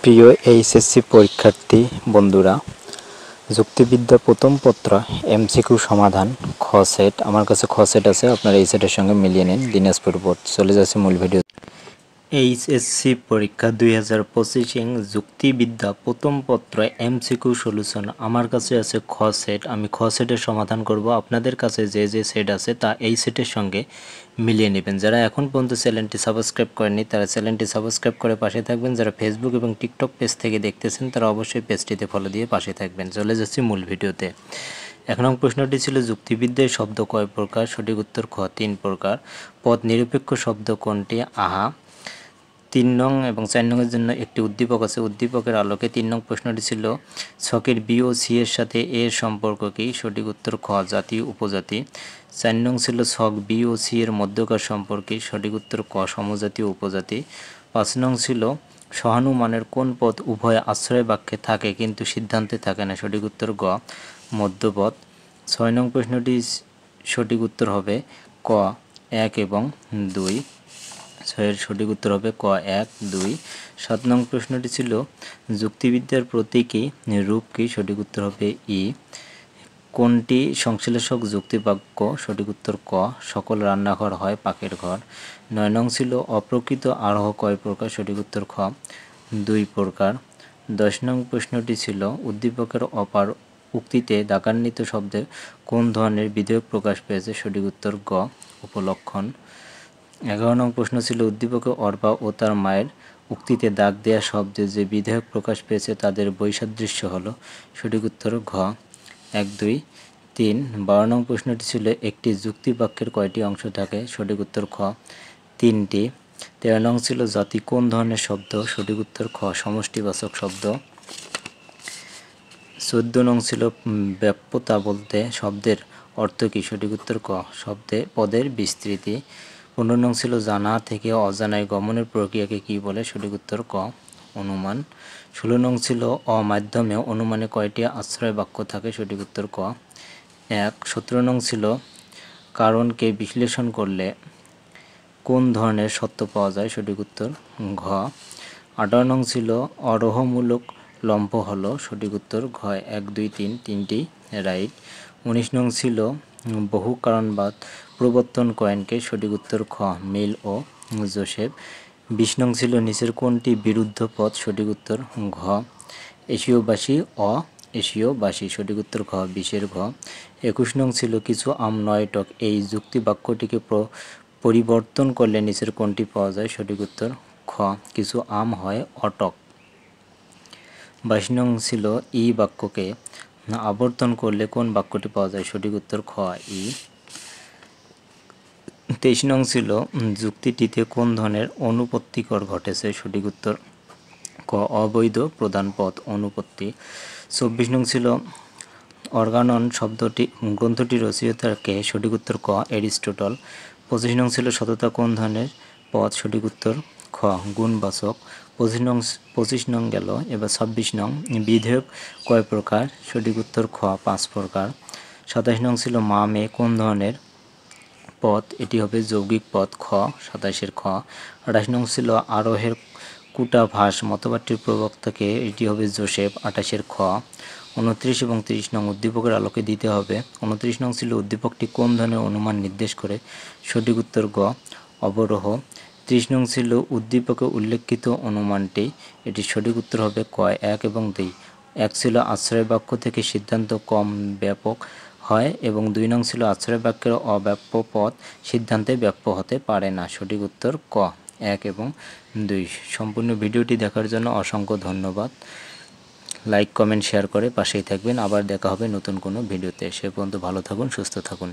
প্রিয় এইচএসসি পরীক্ষার্থী বন্ধুরা, যুক্তিবিদ্যা প্রথম পত্র এমসিকিউ সমাধান খ সেট আমার কাছে খ সেট আছে, আপনারা এই সেটের সঙ্গে মিলিয়ে নিন। দিনাজপুর বোর্ড। চলে যাচ্ছে মূল ভিডিও। এইচএসসি পরীক্ষা 2025 যুক্তিবিদ্যা প্রথম পত্র এমসিকিউ সলিউশন আমার কাছে আছে খ সেট। আমি খ সেটের সমাধান করব। আপনাদের কাছে যে যে সেট আছে তা এই সেটের সঙ্গে মিলিয়ে নেবেন। যারা এখন পর্যন্ত চ্যানেলটি সাবস্ক্রাইব করেননি তারা চ্যানেলটি সাবস্ক্রাইব করে পাশে থাকবেন। যারা ফেসবুক এবং টিকটক পেজ থেকে দেখতেছেন তারা অবশ্যই পেজটিতে ফলো দিয়ে পাশে থাকবেন। চলে যাচ্ছি মূল ভিডিওতে। এক নং প্রশ্নটি ছিল যুক্তিবিদ্যায় শব্দ কয় প্রকার? সঠিক উত্তর খ 3 প্রকার। পদ নিরপেক্ষ শব্দ কোনটি? আহা। 3 নং এবং 4 নংয়ের জন্য একটি উদ্দীপক আছে। উদ্দীপকের আলোকে 3 নং প্রশ্নটি ছিল ছকের বি ও সি এর সাথে এর সম্পর্ক কি? সঠিক উত্তর খ জাতি উপজাতি। 4 নং ছিল ছক বি ও সি এর মধ্যকার সম্পর্ক কি? সঠিক উত্তর ক সমজাতি উপজাতি। 5 নং ছিল সহানুমানের কোন পদ উভয় আশ্রয় বাক্যে থাকে কিন্তু সিদ্ধান্তে থাকে না? সঠিক উত্তর গ মধ্যপদ। 6 নং প্রশ্নটি সঠিক উত্তর হবে ক 1 এবং 2। এর সঠিক উত্তর হবে ক 1 2। 7 নং প্রশ্নটি ছিল যুক্তিবিদ্যার প্রতীকী রূপ কি? সঠিক উত্তর হবে ই। কোনটি সংশ্লেষক যুক্তিবাক্য? সঠিক উত্তর ক সকল রান্নাঘর হয় পাকের ঘর। 9 নং ছিল অপ্রকৃত আরোহ কয় প্রকার? সঠিক উত্তর খ 2 প্রকার। 10 নং প্রশ্নটি ছিল উদ্দীপকের অপার উক্তিতে দাগান্বিত শব্দের কোন ধরনের বিধেয়ক প্রকাশ পেয়েছে? সঠিক উত্তর গ উপলক্ষণ। 11 নং প্রশ্ন ছিল উদ্দীপকে অর্বা ও তার মায়ের উক্তিতে দাগ দেয়া শব্দে যে বিধেয়ক প্রকাশ পেয়েছে তাদের বৈসাদৃশ্য হলো? সঠিক উত্তর ঘ 1 2 3। 12 নং প্রশ্নটি ছিল একটি যুক্তিবাক্যের কয়টি অংশ থাকে? সঠিক উত্তর খ 3টি। 13 নং ছিল জাতি কোন ধরনের শব্দ? সঠিক উত্তর খ সমষ্টিবাচক শব্দ। 14 নং ছিল ব্যাপ্যতা বলতে শব্দের অর্থ কি? সঠিক উত্তর ক পদের বিস্তৃতি। 15 নং ছিল জানা থেকে অজানায় গমনের প্রক্রিয়াকে কি বলে? সঠিক উত্তর ক অনুমান। 16 নং ছিল অমাধ্যমে অনুমানে কয়টি আশ্রয় বাক্য থাকে? সঠিক উত্তর ক 1। 17 নং ছিল কারণকে বিশ্লেষণ করলে কোন ধরনের সত্য পাওয়া যায়? সঠিক উত্তর ঘ। 18 নং ছিল অরোহমূলক লম্ব হলো? সঠিক উত্তর ঘ 1 2 3 3টি রাইট। 19 নং ছিল বহু কারণবাদ প্রবর্তন করেনকে? সঠিক উত্তর খ মিল ও জোসেফ। 20 নং ছিল নিচের কোনটি বিরুদ্ধ পদ? সঠিক উত্তর ঘ এশীয়বাসী অ এশীয়বাসী। সঠিক উত্তর ঘ 20 ঘ। 21 নং ছিল কিছু আম নয় টক এই যুক্তি বাক্যটিকে পরিবর্তন করলে নিচের কোনটি পাওয়া যায়? সঠিক উত্তর খ কিছু আম হয় অটক। 22 নং ছিল ই বাক্যকে আবর্তন করলে কোন বাক্যটি পাওয়া যায়? সঠিক উত্তর খ ই। 23 নং ছিল যুক্তিটিতে কোন ধরনের অনুপত্তিকর ঘটেছে? সঠিক উত্তর ক অবৈধ প্রধান পদ অনুপত্তি। 24 নং ছিল অর্গানন গ্রন্থটি রচয়িতাকে? সঠিক উত্তর ক এরিস্টটল। 25 নং ছিল সততা কোন ধরনের পদ? সঠিক উত্তর খ গুণবাচক। 25 নং গেল। এবার 26 নং বিধেয়ক কয় প্রকার? সঠিক উত্তর খ 5 প্রকার। 27 নং ছিল মা মেয়ে কোন ধরনের পদ? এটি হবে যৌগিক পদ খ 27 খ। 28 নং ছিল আরোহের কূটাভাস মতবাদটির প্রবক্তাকে? এটি হবে জোসেফ 28 খ। 29 এবং 30 নং উদ্দীপকের আলোকে দিতে হবে। 29 নং ছিল উদ্দীপকটি কোন ধরনের অনুমান নির্দেশ করে? সঠিক উত্তর গ অবরোহ। 30 নং ছিল উদ্দীপকে উল্লেখিত অনুমানটি? এটি সঠিক উত্তর হবে ক 1 এবং 2। 1 ছিল আশ্রয় বাক্য থেকে সিদ্ধান্ত কম ব্যাপক হয় এবং 2 নং ছিল আশ্রয় বাক্যের অব্যাপ্য পদ সিদ্ধান্তে ব্যাপ্য হতে পারে না? সঠিক উত্তর ক 1 এবং 2। সম্পূর্ণ ভিডিওটি দেখার জন্য অসংখ্য ধন্যবাদ। লাইক কমেন্ট শেয়ার করে পাশেই থাকবেন। আবার দেখা হবে নতুন কোনো ভিডিওতে। সে পর্যন্ত ভালো থাকুন, সুস্থ থাকুন।